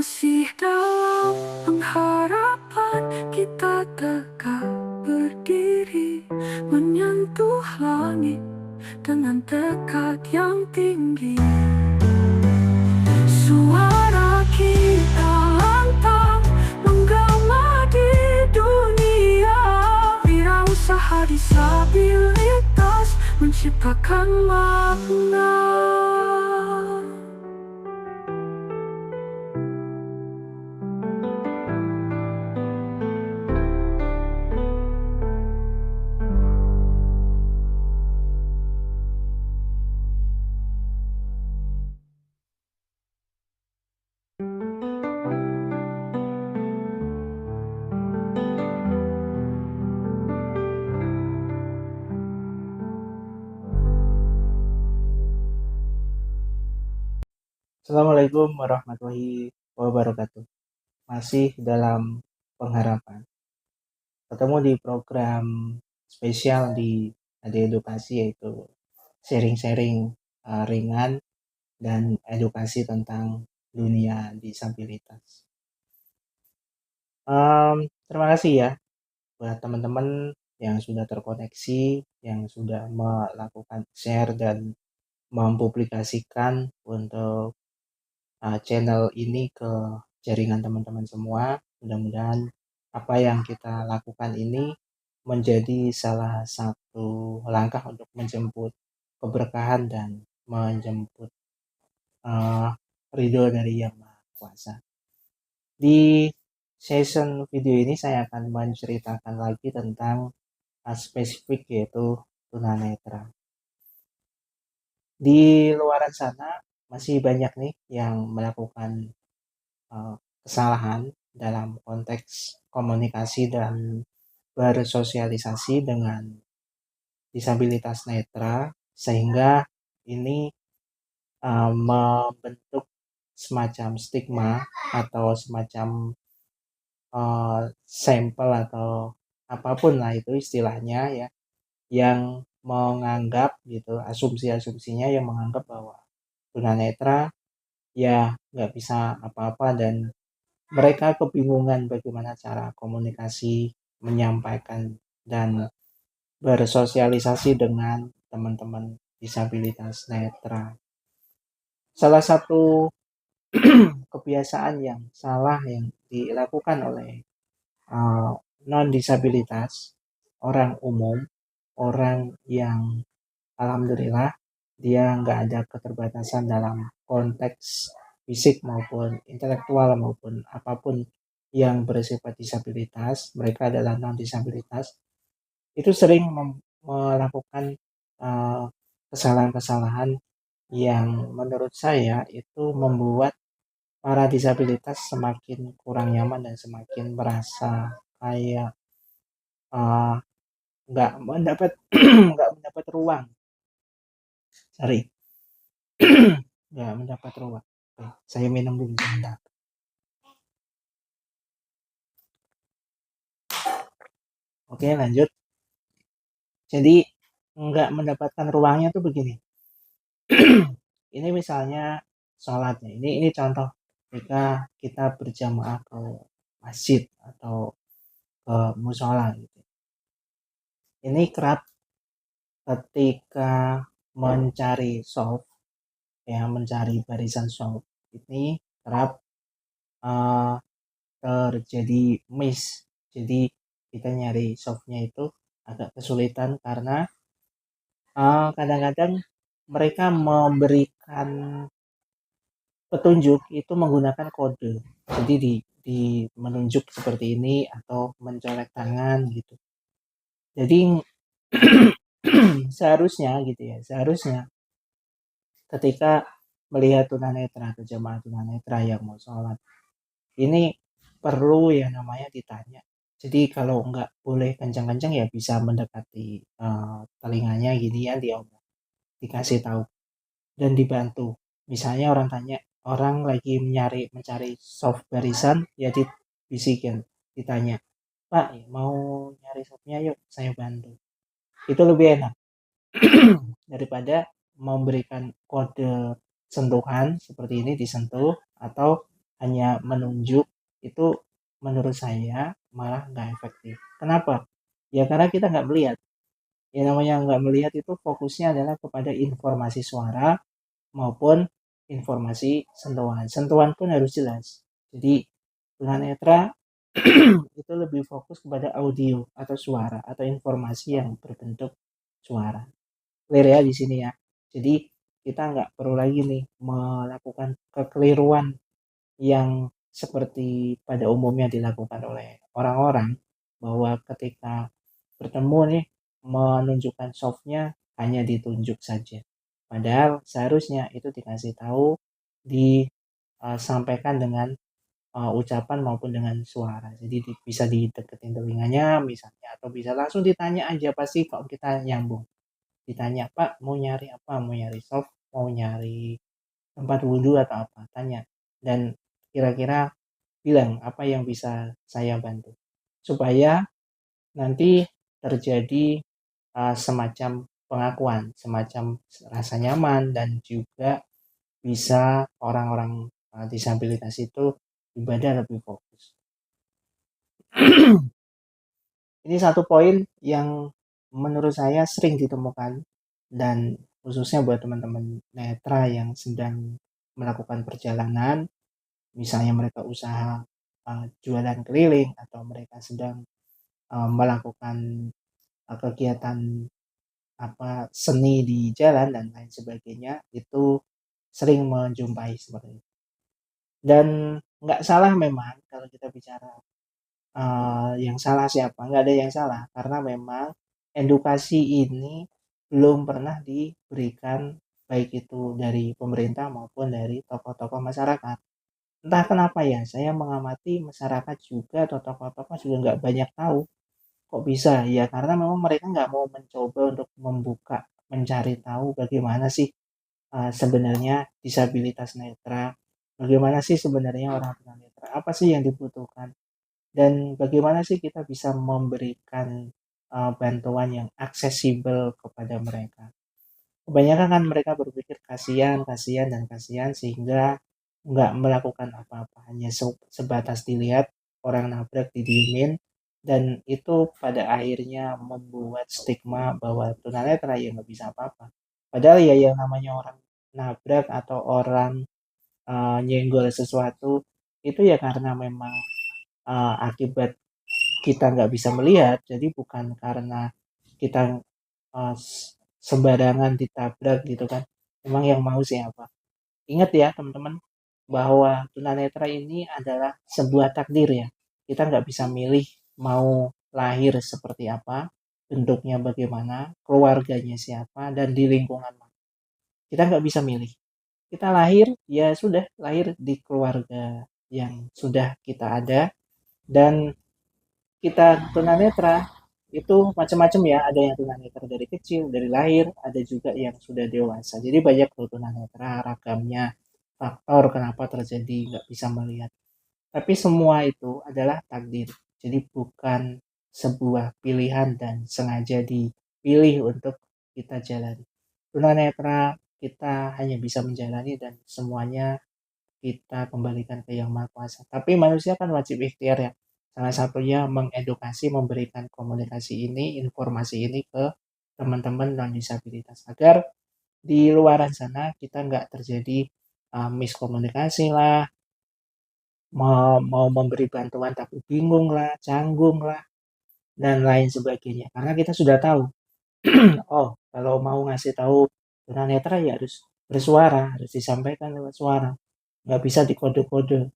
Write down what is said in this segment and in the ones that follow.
Masih dalam pengharapan kita tegak berdiri, menyentuh langit dengan tekad yang tinggi. Suara kita lantang menggema di dunia. Wirausaha disabilitas menciptakan makna. Assalamualaikum warahmatullahi wabarakatuh. Masih dalam pengharapan. Ketemu di program spesial di Ade Edukasi, yaitu sharing-sharing ringan dan edukasi tentang dunia disabilitas. Terima kasih ya buat teman-teman yang sudah terkoneksi, yang sudah melakukan share dan mempublikasikan untuk channel ini ke jaringan teman-teman semua. Mudah-mudahan apa yang kita lakukan ini menjadi salah satu langkah untuk menjemput keberkahan dan menjemput ridho dari Yang Maha Kuasa. Di session video ini saya akan menceritakan lagi tentang spesifik, yaitu tunanetra. Di luaran sana masih banyak nih yang melakukan kesalahan dalam konteks komunikasi dan bersosialisasi dengan disabilitas netra, sehingga ini membentuk semacam stigma atau semacam sampel atau apapun lah itu istilahnya ya, yang menganggap gitu, asumsi-asumsinya yang menganggap bahwa tunanetra ya nggak bisa apa-apa, dan mereka kebingungan bagaimana cara komunikasi, menyampaikan, dan bersosialisasi dengan teman-teman disabilitas netra. Salah satu kebiasaan yang salah yang dilakukan oleh non-disabilitas, orang umum, orang yang alhamdulillah dia nggak ada keterbatasan dalam konteks fisik maupun intelektual maupun apapun yang bersifat disabilitas, mereka adalah non-disabilitas, itu sering melakukan kesalahan-kesalahan yang menurut saya itu membuat para disabilitas semakin kurang nyaman dan semakin merasa kayak nggak mendapat nggak mendapat ruang, sorry, nggak mendapat ruang. Oke, saya minum dulu sebentar. Oke, lanjut. Jadi nggak mendapatkan ruangnya tuh begini. Ini misalnya sholatnya, ini contoh ketika kita berjamaah ke masjid atau ke musola gitu. Ini kerap ketika mencari soft, ya mencari barisan soft, ini kerap terjadi miss. Jadi kita nyari softnya itu agak kesulitan karena kadang-kadang mereka memberikan petunjuk itu menggunakan kode. Jadi di menunjuk seperti ini atau mencolek tangan gitu. Jadi seharusnya gitu ya, seharusnya ketika melihat tunanetra atau jemaah tunanetra yang mau sholat, ini perlu ya namanya ditanya. Jadi kalau nggak boleh kencang-kencang ya bisa mendekati telinganya gini ya, diomong, dikasih tahu dan dibantu. Misalnya orang tanya, orang lagi mencari soft barisan, ya dibisikin, ditanya, Pak mau nyari softnya, yuk saya bantu. Itu lebih enak daripada memberikan kode sentuhan seperti ini, disentuh atau hanya menunjuk, itu menurut saya malah nggak efektif. Kenapa? Ya karena kita nggak melihat. Yang namanya nggak melihat itu fokusnya adalah kepada informasi suara maupun informasi sentuhan. Sentuhan pun harus jelas. Jadi tunanetra itu lebih fokus kepada audio atau suara atau informasi yang berbentuk suara. Clear ya di sini ya. Jadi kita nggak perlu lagi nih melakukan kekeliruan yang seperti pada umumnya dilakukan oleh orang-orang, bahwa ketika bertemu nih menunjukkan softnya hanya ditunjuk saja. Padahal seharusnya itu dikasih tahu, disampaikan dengan ucapan maupun dengan suara. Jadi bisa dideketin telinganya misalnya, atau bisa langsung ditanya aja, pasti kok kita nyambung. Ditanya, Pak mau nyari apa? Mau nyari soft? Mau nyari tempat wudhu atau apa? Tanya. Dan kira-kira bilang apa yang bisa saya bantu. Supaya nanti terjadi semacam pengakuan, semacam rasa nyaman, dan juga bisa orang-orang disabilitas itu ibadah lebih fokus. Ini satu poin yang menurut saya sering ditemukan, dan khususnya buat teman-teman netra yang sedang melakukan perjalanan, misalnya mereka usaha jualan keliling, atau mereka sedang melakukan kegiatan seni di jalan dan lain sebagainya, itu sering menjumpai seperti itu. Dan nggak salah memang kalau kita bicara yang salah siapa, nggak ada yang salah, karena memang edukasi ini belum pernah diberikan, baik itu dari pemerintah maupun dari tokoh-tokoh masyarakat. Entah kenapa ya, saya mengamati masyarakat juga atau tokoh-tokoh juga nggak banyak tahu. Kok bisa? Ya karena memang mereka nggak mau mencoba untuk membuka, mencari tahu bagaimana sih sebenarnya disabilitas netra, bagaimana sih sebenarnya orang tunanetra, apa sih yang dibutuhkan, dan bagaimana sih kita bisa memberikan bantuan yang aksesibel kepada mereka. Kebanyakan kan mereka berpikir kasihan, kasihan, dan kasihan, sehingga nggak melakukan apa-apa, hanya sebatas dilihat orang nabrak didiemin, dan itu pada akhirnya membuat stigma bahwa tunanetra ya nggak bisa apa-apa. Padahal ya yang namanya orang nabrak atau orang nyenggol sesuatu itu ya karena memang akibat kita nggak bisa melihat, jadi bukan karena kita sembarangan ditabrak gitu kan. Memang yang mau siapa? Ingat ya teman-teman, bahwa tunanetra ini adalah sebuah takdir ya. Kita nggak bisa milih mau lahir seperti apa, bentuknya bagaimana, keluarganya siapa, dan di lingkungan mana. Kita nggak bisa milih. Kita lahir, ya sudah lahir di keluarga yang sudah kita ada, dan kita tunanetra itu macam-macam ya, ada yang tunanetra dari kecil, dari lahir, ada juga yang sudah dewasa. Jadi banyak tuh tunanetra, ragamnya faktor kenapa terjadi nggak bisa melihat. Tapi semua itu adalah takdir. Jadi bukan sebuah pilihan dan sengaja dipilih untuk kita jalani. Tunanetra kita hanya bisa menjalani, dan semuanya kita kembalikan ke Yang Maha Kuasa. Tapi manusia kan wajib ikhtiar ya. Salah satunya mengedukasi, memberikan komunikasi ini, informasi ini ke teman-teman non disabilitas, agar di luaran sana kita nggak terjadi miskomunikasi lah, mau memberi bantuan tapi bingung lah, canggung lah, dan lain sebagainya. Karena kita sudah tahu, oh kalau mau ngasih tahu tunanetra ya harus bersuara, harus disampaikan lewat suara, nggak bisa dikode-kode,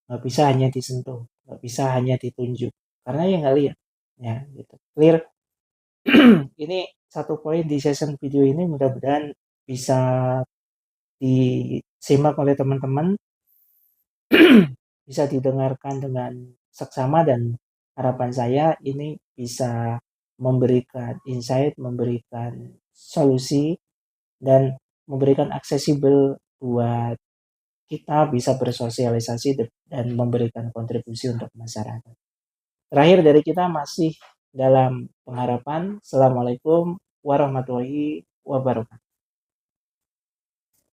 nggak bisa hanya disentuh, nggak bisa hanya ditunjuk, karena ya nggak lihat ya gitu. Clear. Ini satu poin di session video ini, mudah-mudahan bisa disimak oleh teman-teman, bisa didengarkan dengan seksama, dan harapan saya ini bisa memberikan insight, memberikan solusi, dan memberikan aksesibel buat kita bisa bersosialisasi dan memberikan kontribusi untuk masyarakat. Terakhir dari kita masih dalam pengharapan. Assalamualaikum warahmatullahi wabarakatuh.